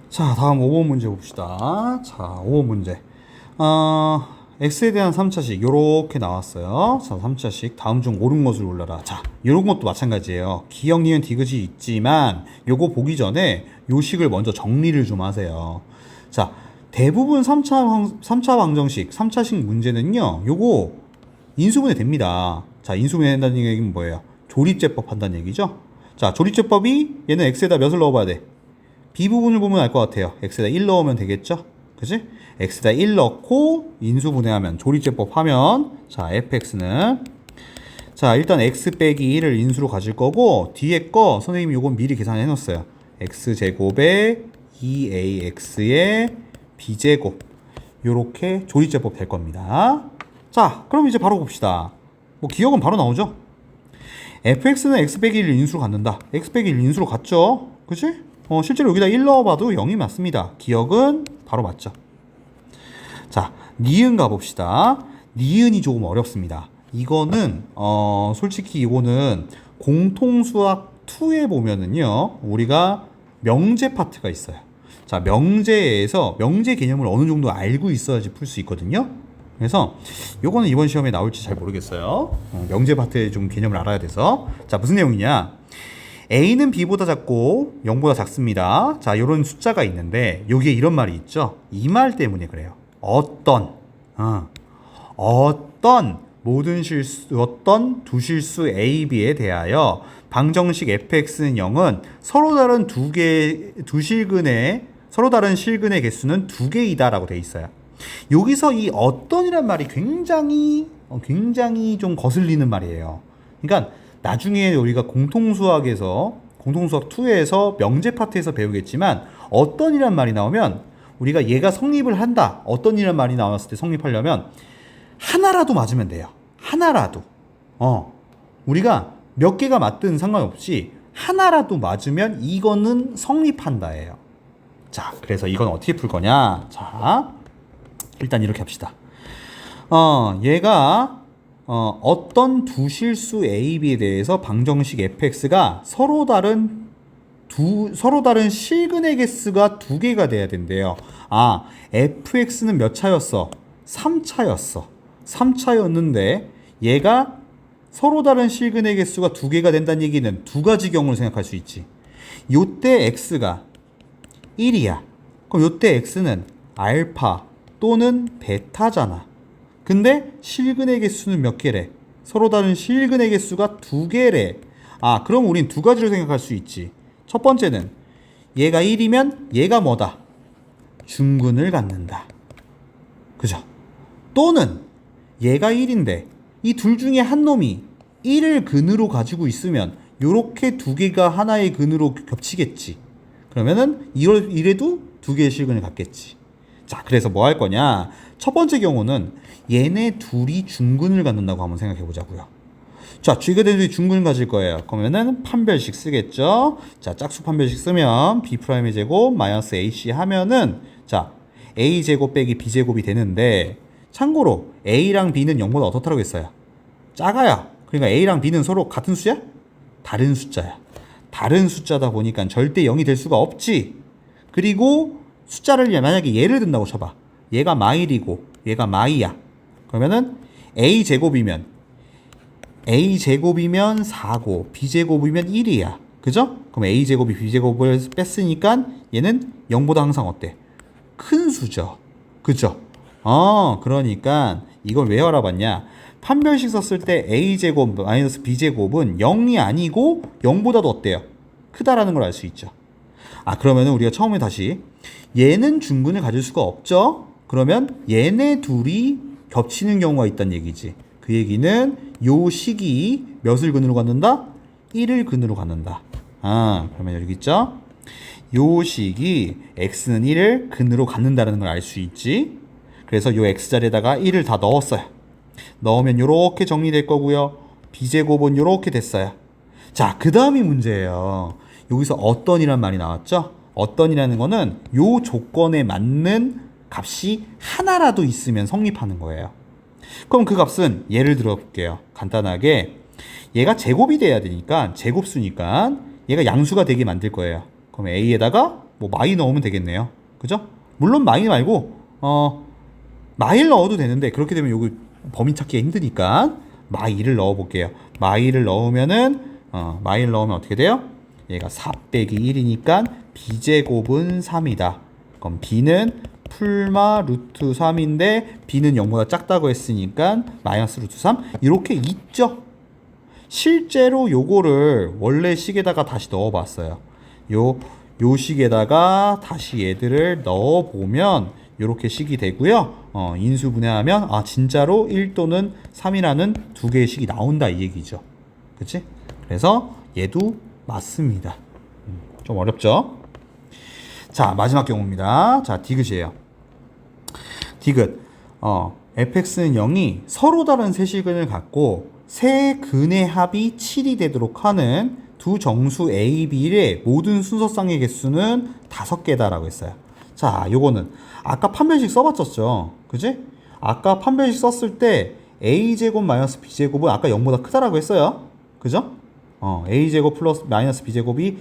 자, 다음 5번 문제 봅시다. 자, 5번 문제. x에 대한 3차식 요렇게 나왔어요. 자, 3차식 다음 중 옳은 것을 골라라. 자, 요런 것도 마찬가지예요. 기역, 니은, 디귿이 있지만 요거 보기 전에 요 식을 먼저 정리를 좀 하세요. 자, 대부분 3차 방정식, 3차식 문제는요. 요거 인수분해 됩니다. 자, 인수분해 된다는 얘기는 뭐예요? 조립제법 한다는 얘기죠. 자, 조립제법이 얘는 x에다 몇을 넣어봐야 돼? B 부분을 보면 알 것 같아요. x에다 1 넣으면 되겠죠? 그치? x에다 1 넣고 인수분해하면 조립제법 하면 자 fx는 자 일단 x 빼기 1을 인수로 가질 거고 뒤에 거 선생님이 요건 미리 계산해 놨어요. x제곱에 2ax의 b제곱 요렇게 조립제법 될 겁니다. 자 그럼 이제 바로 봅시다. 뭐 기억은 바로 나오죠? fx는 x 빼기 1을 인수로 갖는다. x 빼기 1 인수로 갔죠? 그치? 실제로 여기다 1 넣어봐도 0이 맞습니다. 기억은 바로 맞죠. 자, 니은 가봅시다. 니은이 조금 어렵습니다. 이거는 솔직히 이거는 공통수학 2에 보면은요 우리가 명제 파트가 있어요. 자, 명제에서 명제 개념을 어느 정도 알고 있어야지 풀 수 있거든요. 그래서 요거는 이번 시험에 나올지 잘 모르겠어요. 명제 파트의 좀 개념을 알아야 돼서. 자, 무슨 내용이냐? A는 B보다 작고 0보다 작습니다. 자, 요런 숫자가 있는데 여기에 이런 말이 있죠. 이 말 때문에 그래요. 어떤 어떤 두 실수 A, B에 대하여 방정식 fx는 0은 서로 다른 서로 다른 실근의 개수는 2개이다라고 돼 있어요. 여기서 이 어떤이란 말이 굉장히 좀 거슬리는 말이에요. 그러니까 나중에 우리가 공통수학 2에서 명제 파트에서 배우겠지만 어떤이란 말이 나오면 우리가 얘가 성립을 한다. 어떤이란 말이 나왔을 때 성립하려면 하나라도 맞으면 돼요. 하나라도. 우리가 몇 개가 맞든 상관없이 하나라도 맞으면 이거는 성립한다예요. 자, 그래서 이건 어떻게 풀 거냐? 자, 일단 이렇게 합시다. 얘가 어떤 두 실수 A, B에 대해서 방정식 fx가 서로 다른 실근의 개수가 2개가 돼야 된대요. fx는 몇 차였어? 3차였어. 3차였는데 얘가 서로 다른 실근의 개수가 2개가 된다는 얘기는 두 가지 경우를 생각할 수 있지. 요때 x가 1이야. 그럼 요때 x는 알파 또는 베타잖아. 근데 실근의 개수는 몇 개래? 서로 다른 실근의 개수가 2개래. 그럼 우린 두 가지로 생각할 수 있지. 첫 번째는 얘가 1이면 얘가 뭐다? 중근을 갖는다. 그죠? 또는 얘가 1인데 이 둘 중에 한 놈이 1을 근으로 가지고 있으면 요렇게 두 개가 하나의 근으로 겹치겠지. 그러면은 이래도 두 개의 실근을 갖겠지. 자, 그래서 뭐 할 거냐? 첫 번째 경우는 얘네 둘이 중근을 갖는다고 한번 생각해 보자고요. 자, 쥐가들이 중근을 가질 거예요. 그러면은 판별식 쓰겠죠. 자, 짝수 판별식 쓰면 b'의 제곱 마이너스 ac 하면은 자, a 제곱 빼기 b 제곱이 되는데 참고로 a랑 b는 0보다 어떻다고 했어요? 작아요. 그러니까 a랑 b는 서로 같은 수야? 다른 숫자야. 다른 숫자다 보니까 절대 0이 될 수가 없지. 그리고 숫자를 만약에 예를 든다고 쳐봐. 얘가 마일이고 얘가 마이야. 그러면은 a제곱이면 4고 b제곱이면 1이야. 그죠? 그럼 a제곱이 b제곱을 뺐으니까 얘는 0보다 항상 어때? 큰 수죠. 그죠? 그러니까 이걸 왜 알아봤냐? 판별식 썼을 때 a제곱 마이너스 b제곱은 0이 아니고 0보다도 어때요? 크다라는 걸 알 수 있죠. 그러면은 우리가 처음에 다시 얘는 중근을 가질 수가 없죠? 그러면 얘네 둘이 겹치는 경우가 있다는 얘기지. 그 얘기는 요 식이 몇을 근으로 갖는다? 1을 근으로 갖는다. 그러면 여기 있죠? 요 식이 x는 1을 근으로 갖는다는 걸 알 수 있지. 그래서 요 x자리에다가 1을 다 넣었어요. 넣으면 요렇게 정리될 거고요. b제곱은 요렇게 됐어요. 자, 그 다음이 문제예요. 여기서 어떤이란 말이 나왔죠? 어떤이라는 거는 요 조건에 맞는 값이 하나라도 있으면 성립하는 거예요. 그럼 그 값은 예를 들어 볼게요. 간단하게 얘가 제곱이 돼야 되니까 제곱수니까 얘가 양수가 되게 만들 거예요. 그럼 a에다가 뭐 마이 넣으면 되겠네요. 그죠? 물론 마이 말고 마일 넣어도 되는데 그렇게 되면 요거 범위 찾기가 힘드니까 마이를 넣어 볼게요. 마이를 넣으면은 마이를 넣으면 어떻게 돼요? 얘가 4 빼기 1이니까 b제곱은 3이다. 그럼 b는 풀마 루트 3인데 b는 0보다 작다고 했으니까 마이너스 루트 3 이렇게 있죠. 실제로 요거를 원래 식에다가 다시 넣어 봤어요. 요 식에다가 다시 얘들을 넣어 보면 요렇게 식이 되고요. 인수분해하면 진짜로 1 또는 3이라는 두 개의 식이 나온다 이 얘기죠. 그치? 그래서 얘도 맞습니다. 좀 어렵죠? 자, 마지막 경우입니다. 자, 디귿이에요. 디귿. fx는 0이 서로 다른 세 실근을 갖고 세 근의 합이 7이 되도록 하는 두 정수 A, B의 모든 순서쌍의 개수는 5개다라고 했어요. 자, 요거는 아까 판별식 써봤었죠. 그지? 아까 판별식 썼을 때 A제곱 마이너스 B제곱은 아까 0보다 크다라고 했어요. 그죠? A제곱 플러스 마이너스 B제곱이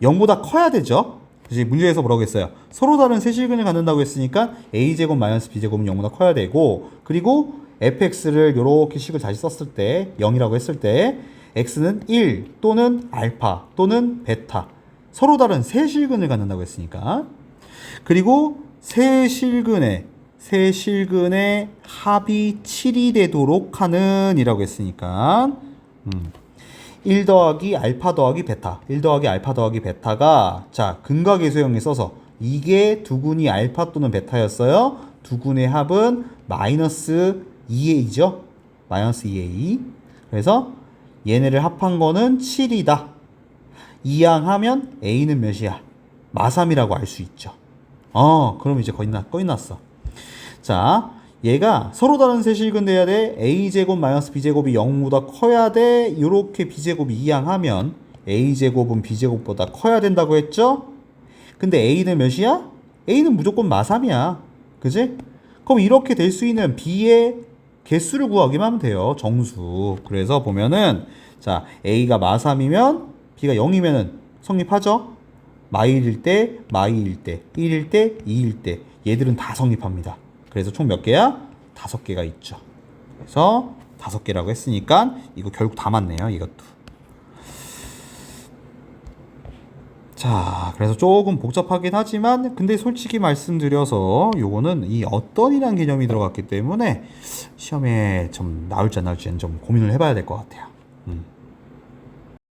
0보다 커야 되죠. 그치? 문제에서 뭐라고 했어요? 서로 다른 세 실근을 갖는다고 했으니까 A제곱 마이너스 B제곱은 0보다 커야 되고, 그리고 fx를 이렇게 식을 다시 썼을 때 0이라고 했을 때 x는 1 또는 알파 또는 베타 서로 다른 세 실근을 갖는다고 했으니까, 그리고 세 실근의 합이 7이 되도록 하는 이라고 했으니까 1 더하기 알파 더하기 베타 1 더하기 알파 더하기 베타가 자 근각계수형에 써서 이게 두근이 알파 또는 베타였어요. 두근의 합은 마이너스 2a죠. 마이너스 2a. 그래서 얘네를 합한 거는 7이다. 이항하면 a는 몇이야? 마3이라고 알 수 있죠. 그럼 이제 거의 났어. 자, 얘가 서로 다른 세 실근 돼야 돼. a제곱 마이너스 b제곱이 0보다 커야 돼. 이렇게 b제곱이 이항하면 a제곱은 b제곱보다 커야 된다고 했죠? 근데 a는 몇이야? a는 무조건 마3이야. 그지? 그럼 이렇게 될 수 있는 b의 개수를 구하기만 하면 돼요. 정수. 그래서 보면은 자 a가 마3이면 b가 0이면은 성립하죠? 마일일 때, 마이일 때, 1일 때, 2일 때 얘들은 다 성립합니다. 그래서 총 몇 개야? 5개가 있죠. 그래서 5개라고 했으니까 이거 결국 다 맞네요. 이것도. 자, 그래서 조금 복잡하긴 하지만 근데 솔직히 말씀드려서 요거는 이 어떤이란 개념이 들어갔기 때문에 시험에 좀 나올지 안 나올지는 좀 고민을 해봐야 될 것 같아요.